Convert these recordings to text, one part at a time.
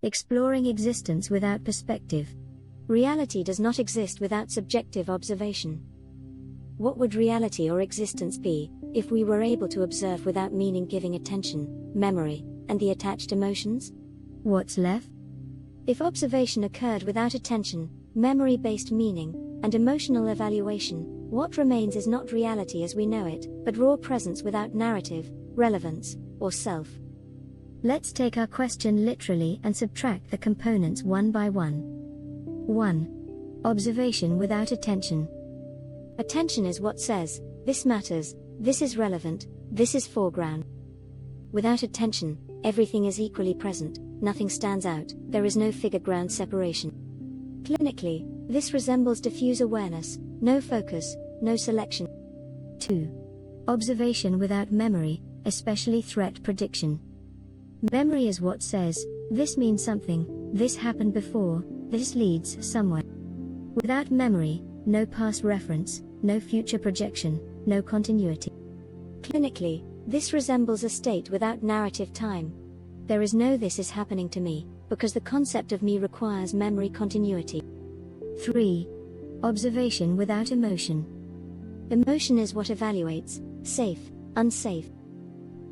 Exploring existence without perspective. Reality does not exist without subjective observation. What would reality or existence be if we were able to observe without meaning, giving attention, memory, and the attached emotions? What's left? If observation occurred without attention, memory-based meaning, and emotional evaluation, what remains is not reality as we know it, but raw presence without narrative, relevance, or self. Let's take our question literally and subtract the components one by one. 1. Observation without attention. Attention is what says, this matters, this is relevant, this is foreground. Without attention, everything is equally present, nothing stands out, there is no figure-ground separation. Clinically, this resembles diffuse awareness, no focus, no selection. 2. Observation without memory, especially threat prediction. Memory is what says, this means something, this happened before, this leads somewhere. Without memory, no past reference, no future projection, no continuity. Clinically, this resembles a state without narrative time. There is no this is happening to me, because the concept of me requires memory continuity. 3. Observation without emotion. Emotion is what evaluates, safe, unsafe,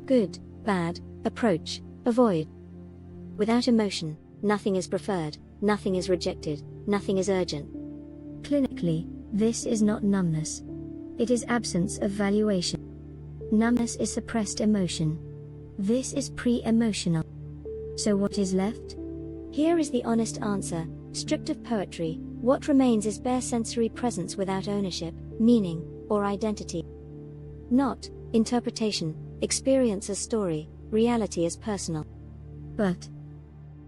good, bad, approach, avoid. Without emotion, nothing is preferred, nothing is rejected, nothing is urgent. Clinically, this is not numbness. It is absence of valuation. Numbness is suppressed emotion. This is pre-emotional. So what is left? Here is the honest answer, stripped of poetry, what remains is bare sensory presence without ownership, meaning, or identity. Not interpretation, experience as story, reality as personal. But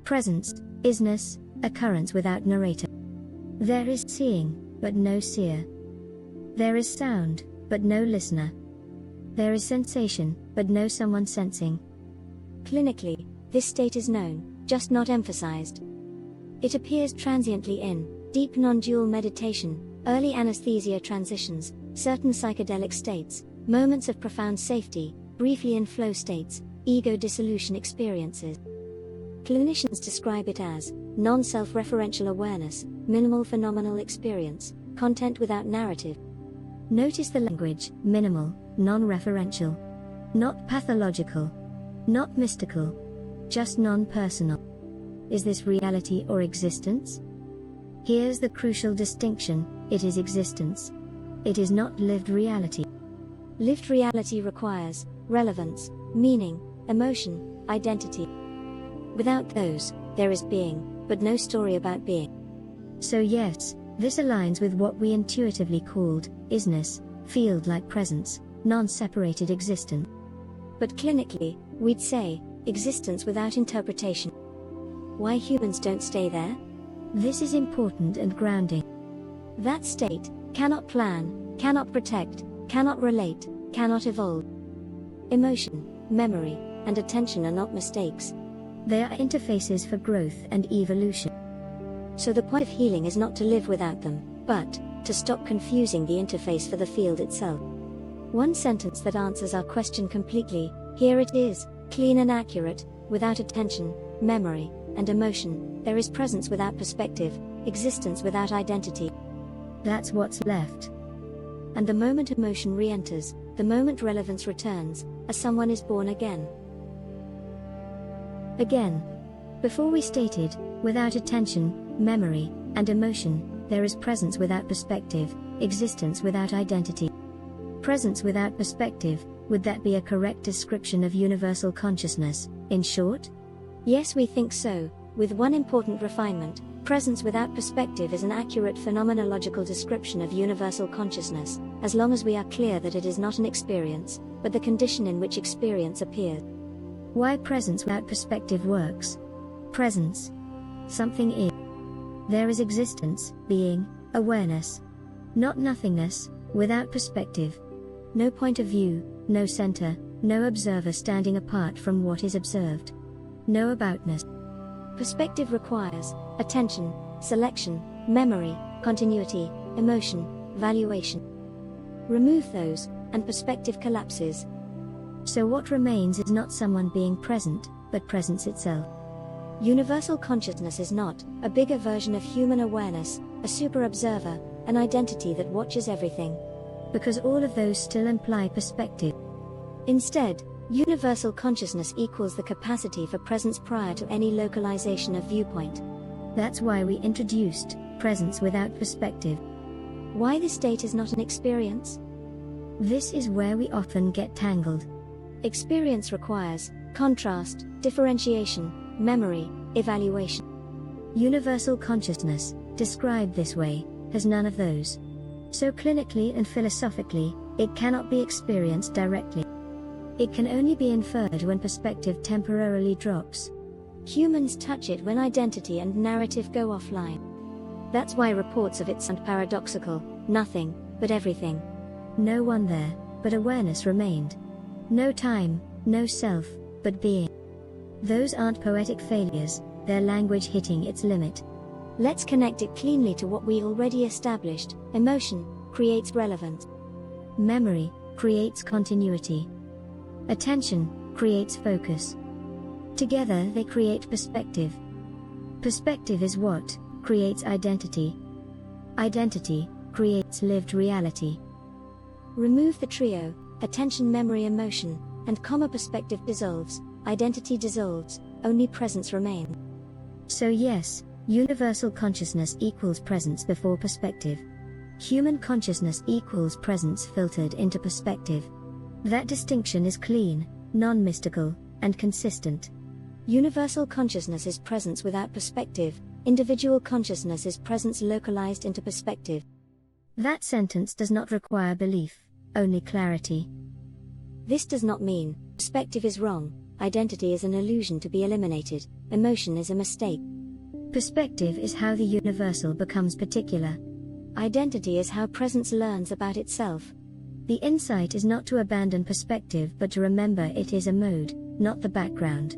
presence, isness, occurrence without narrator. There is seeing, but no seer. There is sound, but no listener. There is sensation, but no someone sensing. Clinically, this state is known, just not emphasized. It appears transiently in deep non-dual meditation, early anesthesia transitions, certain psychedelic states, moments of profound safety, briefly in flow states, ego dissolution experiences. Clinicians describe it as non-self-referential awareness, minimal phenomenal experience, content without narrative. Notice the language, minimal, non-referential. Not pathological. Not mystical. Just non-personal. Is this reality or existence? Here's the crucial distinction, it is existence. It is not lived reality. Lived reality requires relevance, meaning, emotion, identity. Without those, there is being, but no story about being. So yes, this aligns with what we intuitively called isness, field-like presence, non-separated existence. But clinically, we'd say, existence without interpretation. Why humans don't stay there? This is important and grounding. That state cannot plan, cannot protect, cannot relate, cannot evolve. Emotion, memory, and attention are not mistakes. They are interfaces for growth and evolution. So the point of healing is not to live without them, but to stop confusing the interface for the field itself. One sentence that answers our question completely, here it is, clean and accurate, without attention, memory, and emotion, there is presence without perspective, existence without identity. That's what's left. And the moment emotion re-enters, the moment relevance returns, as someone is born again. Again. Before we stated, without attention, memory, and emotion, there is presence without perspective, existence without identity. Presence without perspective, would that be a correct description of universal consciousness, in short? Yes, we think so, with one important refinement. Presence without perspective is an accurate phenomenological description of universal consciousness, as long as we are clear that it is not an experience, but the condition in which experience appears. Why presence without perspective works? Presence. Something is. There is existence, being, awareness. Not nothingness, without perspective. No point of view, no center, no observer standing apart from what is observed. No aboutness. Perspective requires attention, selection, memory, continuity, emotion, valuation. Remove those, and perspective collapses. So what remains is not someone being present, but presence itself. Universal consciousness is not a bigger version of human awareness, a super observer, an identity that watches everything. Because all of those still imply perspective. Instead, universal consciousness equals the capacity for presence prior to any localization of viewpoint. That's why we introduced presence without perspective. Why this state is not an experience? This is where we often get tangled. Experience requires contrast, differentiation, memory, evaluation. Universal consciousness, described this way, has none of those. So clinically and philosophically, it cannot be experienced directly. It can only be inferred when perspective temporarily drops. Humans touch it when identity and narrative go offline. That's why reports of it sound paradoxical: nothing, but everything. No one there, but awareness remained. No time, no self, but being. Those aren't poetic failures, they're language hitting its limit. Let's connect it cleanly to what we already established. Emotion creates relevance. Memory creates continuity. Attention creates focus. Together they create perspective. Perspective is what creates identity. Identity creates lived reality. Remove the trio, attention, memory, emotion, and perspective dissolves, identity dissolves, only presence remains. So yes, universal consciousness equals presence before perspective. Human consciousness equals presence filtered into perspective. That distinction is clean, non-mystical, and consistent. Universal consciousness is presence without perspective, individual consciousness is presence localized into perspective. That sentence does not require belief, only clarity. This does not mean perspective is wrong, identity is an illusion to be eliminated, emotion is a mistake. Perspective is how the universal becomes particular. Identity is how presence learns about itself. The insight is not to abandon perspective but to remember it is a mode, not the background.